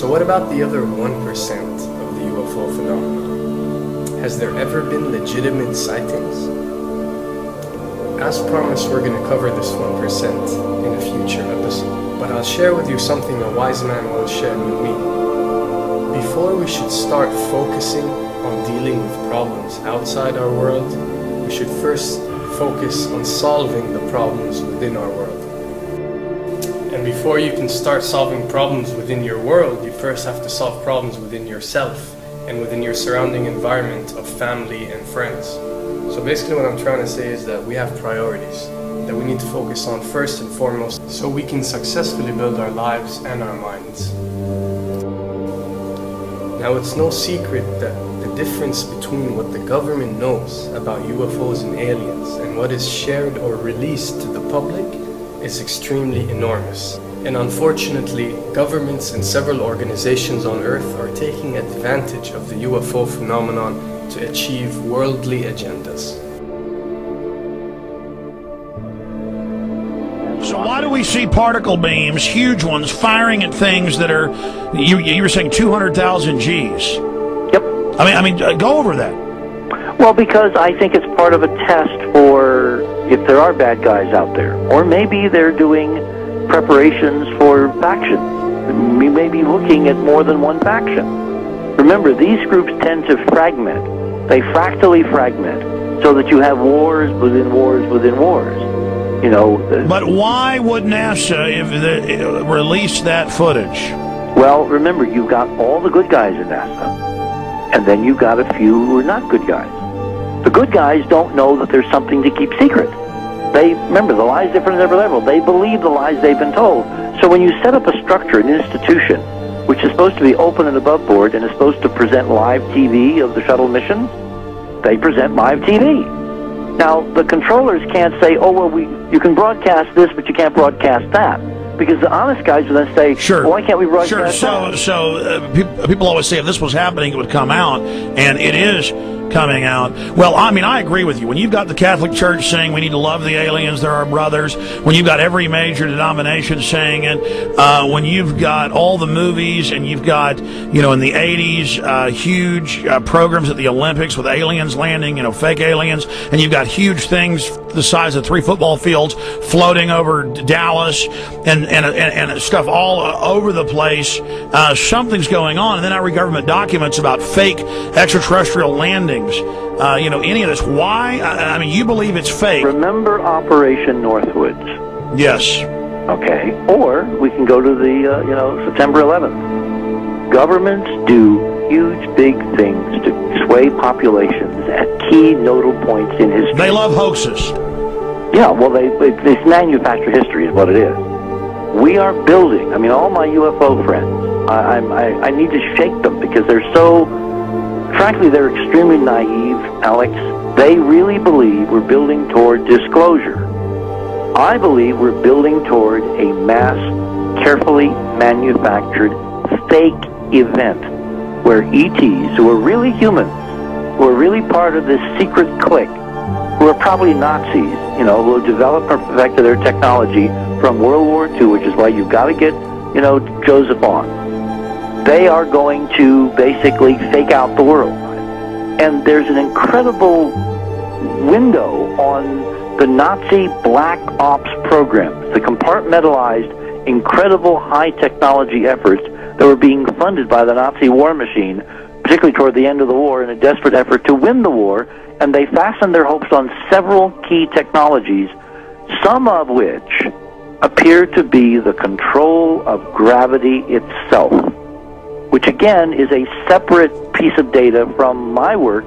So what about the other 1% of the UFO phenomena? Has there ever been legitimate sightings? As promised, we're going to cover this 1% in a future episode, but I'll share with you something a wise man once shared with me. Before we should start focusing on dealing with problems outside our world, we should first focus on solving the problems within our world. And before you can start solving problems within your world, you first have to solve problems within yourself and within your surrounding environment of family and friends. So basically what I'm trying to say is that we have priorities that we need to focus on first and foremost so we can successfully build our lives and our minds. Now, it's no secret that the difference between what the government knows about UFOs and aliens and what is shared or released to the public is extremely enormous. And unfortunately, governments and several organizations on Earth are taking advantage of the UFO phenomenon to achieve worldly agendas. So why do we see particle beams, huge ones, firing at things that are, you were saying 200,000 Gs? Yep. I mean, go over that. Well, because I think it's part of a test for if there are bad guys out there. Or maybe they're doing preparations for factions. We may be looking at more than one faction. Remember, these groups tend to fragment. They fractally fragment so that you have wars within wars within wars. You know. But why would NASA release that footage? Well, remember, you've got all the good guys in NASA, and then you've got a few who are not good guys. The good guys don't know that there's something to keep secret. They, remember, the lie's different at every level. They believe the lies they've been told. So when you set up a structure, an institution, which is supposed to be open and above board and is supposed to present live TV of the shuttle missions, they present live TV. Now, the controllers can't say, oh, well, you can broadcast this, but you can't broadcast that. Because the honest guys will then say, sure. Well, why can't we broadcast that? So people always say if this was happening, it would come out, and it is coming out. Well, I mean, I agree with you. When you've got the Catholic Church saying we need to love the aliens, they're our brothers, when you've got every major denomination saying it, when you've got all the movies, and you've got, you know, in the 80s, huge programs at the Olympics with aliens landing, you know, fake aliens, and you've got huge things the size of 3 football fields floating over Dallas, and stuff all over the place. Something's going on, and then I read government documents about fake extraterrestrial landings. You know, any of this. Why? I mean, you believe it's fake. Remember Operation Northwoods? Yes. Okay. Or we can go to the, September 11th. Governments do huge, big things to sway populations at key nodal points in history. They love hoaxes. Yeah, well, they manufacture history is what it is. We are building, I mean, all my UFO friends, I need to shake them because they're so, frankly, they're extremely naive, Alex. They really believe we're building toward disclosure. I believe we're building toward a mass, carefully manufactured, fake event where ETs, who are really humans, who are really part of this secret clique, who are probably Nazis, you know, who have developed or perfected their technology from World War II, which is why you've got to get, Joseph on. They are going to basically fake out the world. And there's an incredible window on the Nazi black ops programs, the compartmentalized, incredible high technology efforts that were being funded by the Nazi war machine, particularly toward the end of the war, in a desperate effort to win the war. And they fastened their hopes on several key technologies, some of which appear to be the control of gravity itself, which again is a separate piece of data from my work,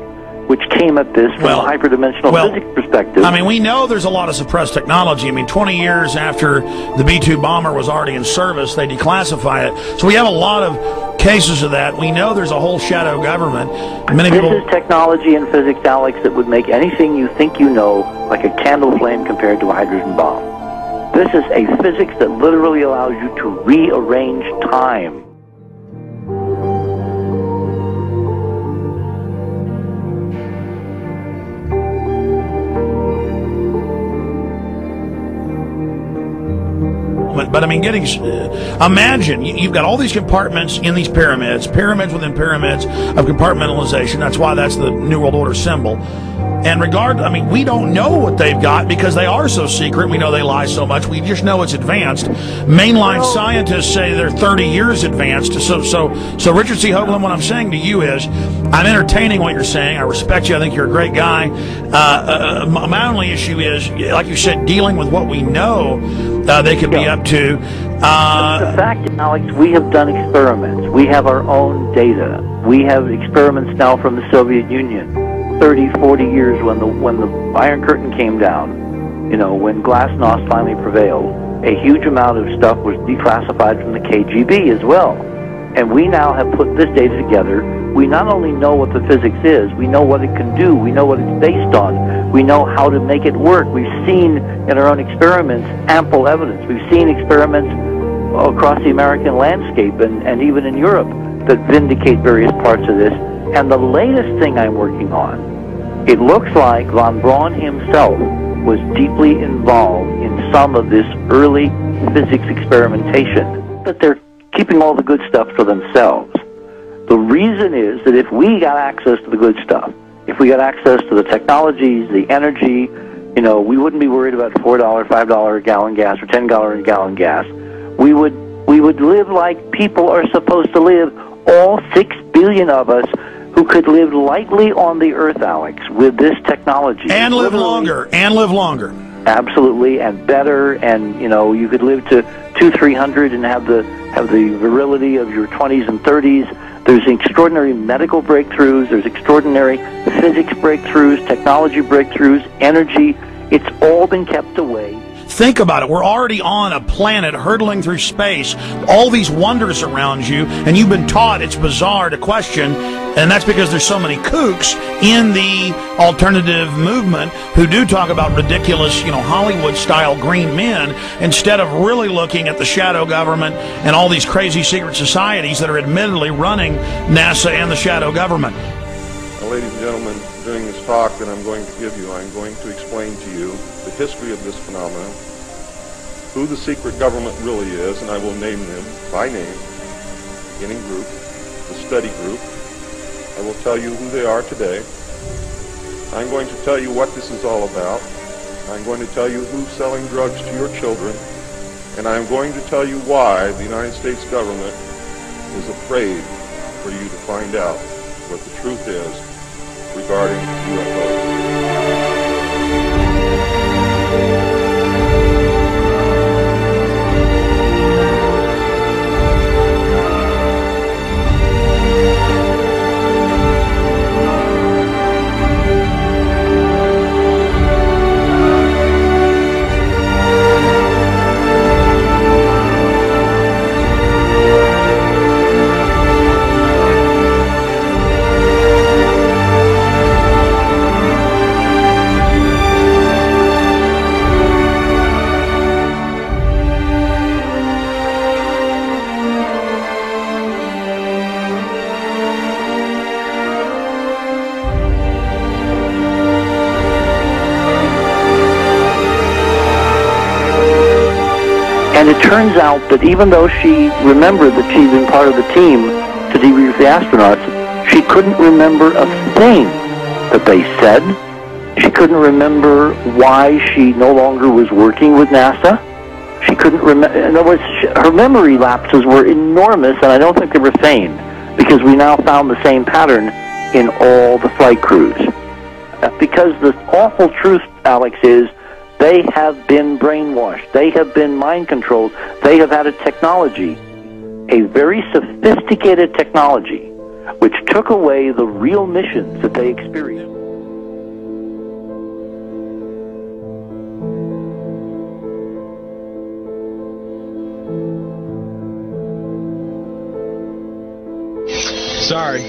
which came at this from a hyperdimensional physics perspective. I mean, we know there's a lot of suppressed technology. I mean, 20 years after the B-2 bomber was already in service, they declassify it. So we have a lot of cases of that. We know there's a whole shadow government. This is technology in physics, Alex, that would make anything you think you know like a candle flame compared to a hydrogen bomb. This is a physics that literally allows you to rearrange time. But I mean, imagine you've got all these compartments in these pyramids, pyramids within pyramids of compartmentalization. That's why that's the New World Order symbol. And I mean, we don't know what they've got because they are so secret. We know they lie so much. We just know it's advanced. Mainline scientists say they're 30 years advanced. So Richard C. Hoagland, what I'm saying to you is, I'm entertaining what you're saying. I respect you. I think you're a great guy. My only issue is, like you said, dealing with what we know they could be up to. The fact, Alex, we have done experiments. We have our own data. We have experiments now from the Soviet Union. 30, 40 years when the Iron Curtain came down, you know, when Glasnost finally prevailed, a huge amount of stuff was declassified from the KGB as well. And we now have put this data together. We not only know what the physics is, we know what it can do, we know what it's based on, we know how to make it work. We've seen in our own experiments ample evidence. We've seen experiments across the American landscape and even in Europe that vindicate various parts of this. And the latest thing I'm working on, it looks like von Braun himself was deeply involved in some of this early physics experimentation, but they're keeping all the good stuff for themselves. The reason is that if we got access to the good stuff, if we got access to the technologies, the energy, you know, we wouldn't be worried about $4, $5 a gallon gas or $10 a gallon gas. We would live like people are supposed to live, all 6 billion of us, who could live lightly on the earth, Alex, with this technology. And live longer, Absolutely, and better, and, you know, you could live to 200, 300 and have the virility of your 20s and 30s. There's extraordinary medical breakthroughs, there's extraordinary physics breakthroughs, technology breakthroughs, energy. It's all been kept away. Think about it. We're already on a planet hurtling through space, all these wonders around you, and you've been taught it's bizarre to question, and that's because there's so many kooks in the alternative movement who do talk about ridiculous, you know, Hollywood-style green men, instead of really looking at the shadow government and all these crazy secret societies that are admittedly running NASA and the shadow government. Now, ladies and gentlemen, during this talk that I'm going to give you, I'm going to explain to you the history of this phenomenon, who the secret government really is, and I will name them by name, beginning group, the study group. I will tell you who they are today. I'm going to tell you what this is all about. I'm going to tell you who's selling drugs to your children, and I'm going to tell you why the United States government is afraid for you to find out what the truth is regarding UFOs. And it turns out that even though she remembered that she'd been part of the team to debrief the astronauts, she couldn't remember a thing that they said. She couldn't remember why she no longer was working with NASA. She couldn't remember. In other words, her memory lapses were enormous, and I don't think they were feigned, because we now found the same pattern in all the flight crews. Because the awful truth, Alex, is they have been brainwashed. They have been mind controlled. They have had a technology, a very sophisticated technology, which took away the real missions that they experienced. Sorry.